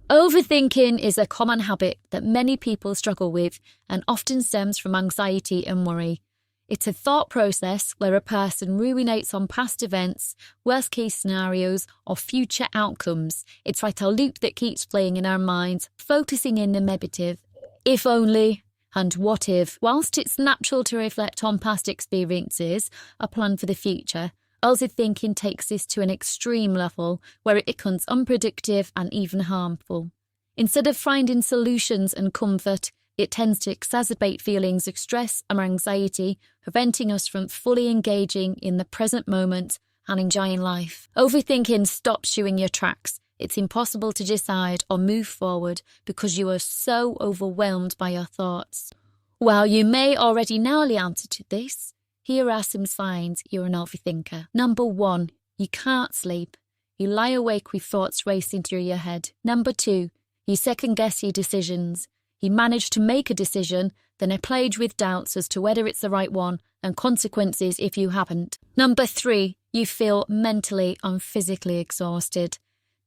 Overthinking is a common habit that many people struggle with and often stems from anxiety and worry. It's a thought process where a person ruminates on past events, worst-case scenarios, or future outcomes. It's like a loop that keeps playing in our minds, focusing in the negative. If only, and what if? Whilst it's natural to reflect on past experiences or plan for the future, overthinking takes this to an extreme level where it becomes unpredictable and even harmful. Instead of finding solutions and comfort, it tends to exacerbate feelings of stress and anxiety, preventing us from fully engaging in the present moment and enjoying life. Overthinking stops you in your tracks. It's impossible to decide or move forward because you are so overwhelmed by your thoughts. While you may already know the answer to this, here are some signs you're an overthinker. Number 1, you can't sleep. You lie awake with thoughts racing through your head. Number 2, you second-guess your decisions. You manage to make a decision, then are plagued with doubts as to whether it's the right one and consequences if you haven't. Number 3, you feel mentally and physically exhausted.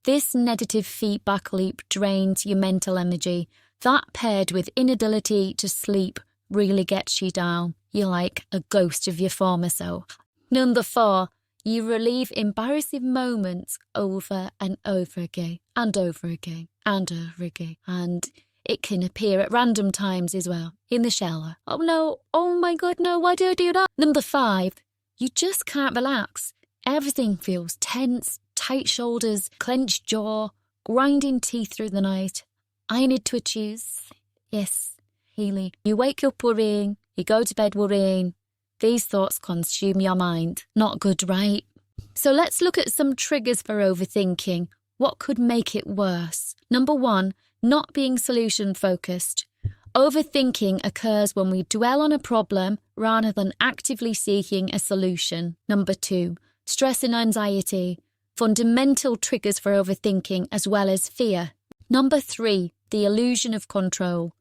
This negative feedback loop drains your mental energy. That paired with inability to sleep really gets you down. You're like a ghost of your former self. Number 4, you relive embarrassing moments over and over again, and over again, and over again. And it can appear at random times as well, in the shower. Oh no, oh my God, no, why do I do that? Number 5, you just can't relax. Everything feels tense, tight shoulders, clenched jaw, grinding teeth through the night. I need to choose. Yes, Healy. You wake up worrying, you go to bed worrying. These thoughts consume your mind. Not good, right? So let's look at some triggers for overthinking. What could make it worse? Number 1, not being solution-focused. Overthinking occurs when we dwell on a problem rather than actively seeking a solution. Number 2, stress and anxiety. Fundamental triggers for overthinking as well as fear. Number 3, the illusion of control.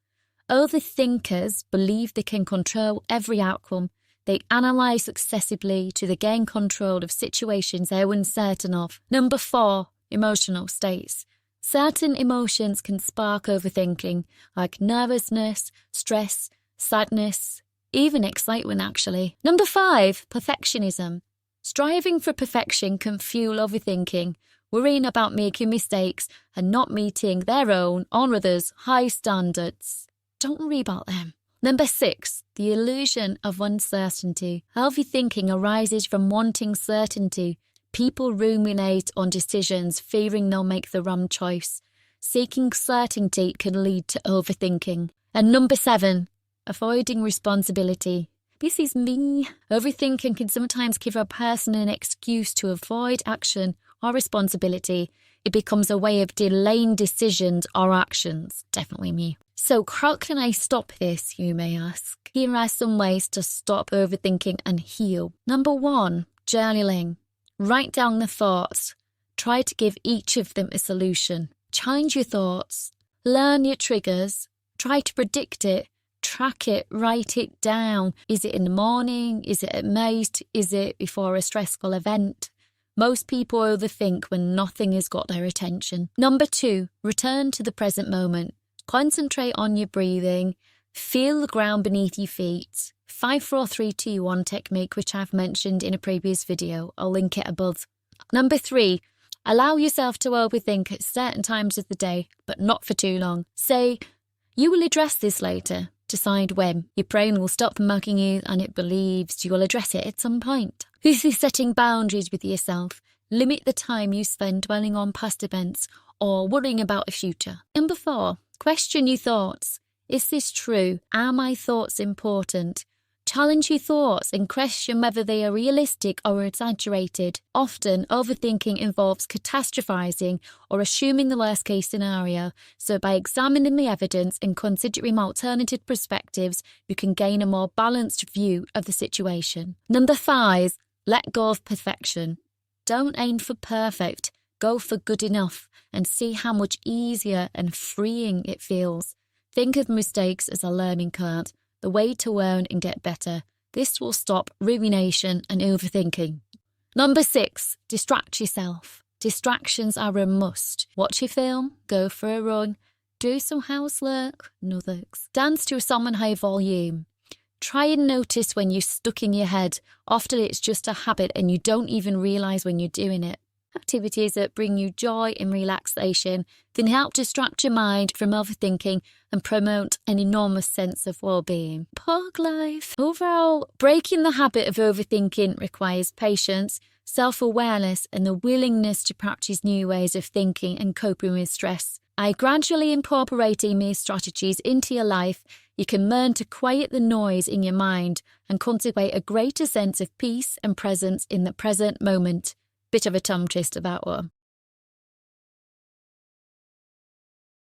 Overthinkers believe they can control every outcome. They analyse excessively to gain control of situations they're uncertain of. Number 4, emotional states. Certain emotions can spark overthinking, like nervousness, stress, sadness, even excitement actually. Number 5, perfectionism. Striving for perfection can fuel overthinking, worrying about making mistakes and not meeting their own or others' high standards. Don't worry about them. Number 6, the illusion of uncertainty. Overthinking arises from wanting certainty. People ruminate on decisions, fearing they'll make the wrong choice. Seeking certainty can lead to overthinking. And number 7, avoiding responsibility. This is me. Overthinking can sometimes give a person an excuse to avoid action or responsibility. It becomes a way of delaying decisions or actions. Definitely me. So how can I stop this, you may ask? Here are some ways to stop overthinking and heal. Number 1, journaling. Write down the thoughts. Try to give each of them a solution. Change your thoughts. Learn your triggers. Try to predict it. Track it. Write it down. Is it in the morning? Is it at night? Is it before a stressful event? Most people overthink when nothing has got their attention. Number 2, return to the present moment. Concentrate on your breathing. Feel the ground beneath your feet. 5, 4, 3, 2, 1 technique, which I've mentioned in a previous video. I'll link it above. Number 3, allow yourself to overthink at certain times of the day, but not for too long. Say, you will address this later. Decide when. Your brain will stop mugging you and it believes you will address it at some point. This is setting boundaries with yourself. Limit the time you spend dwelling on past events or worrying about the future. Number 4, question your thoughts. Is this true? Are my thoughts important? Challenge your thoughts and question whether they are realistic or exaggerated. Often, overthinking involves catastrophizing or assuming the worst-case scenario. So by examining the evidence and considering alternative perspectives, you can gain a more balanced view of the situation. Number 5, let go of perfection. Don't aim for perfect. Go for good enough and see how much easier and freeing it feels. Think of mistakes as a learning curve, the way to learn and get better. This will stop rumination and overthinking. Number 6, distract yourself. Distractions are a must. Watch a film, go for a run, do some housework, nothings. Dance to a song on high volume. Try and notice when you're stuck in your head. Often it's just a habit and you don't even realise when you're doing it. Activities that bring you joy and relaxation can help distract your mind from overthinking and promote an enormous sense of well-being. Park life. Overall, breaking the habit of overthinking requires patience, self-awareness, and the willingness to practice new ways of thinking and coping with stress. By gradually incorporating these strategies into your life, you can learn to quiet the noise in your mind and cultivate a greater sense of peace and presence in the present moment. Bit of a tongue twister, that one.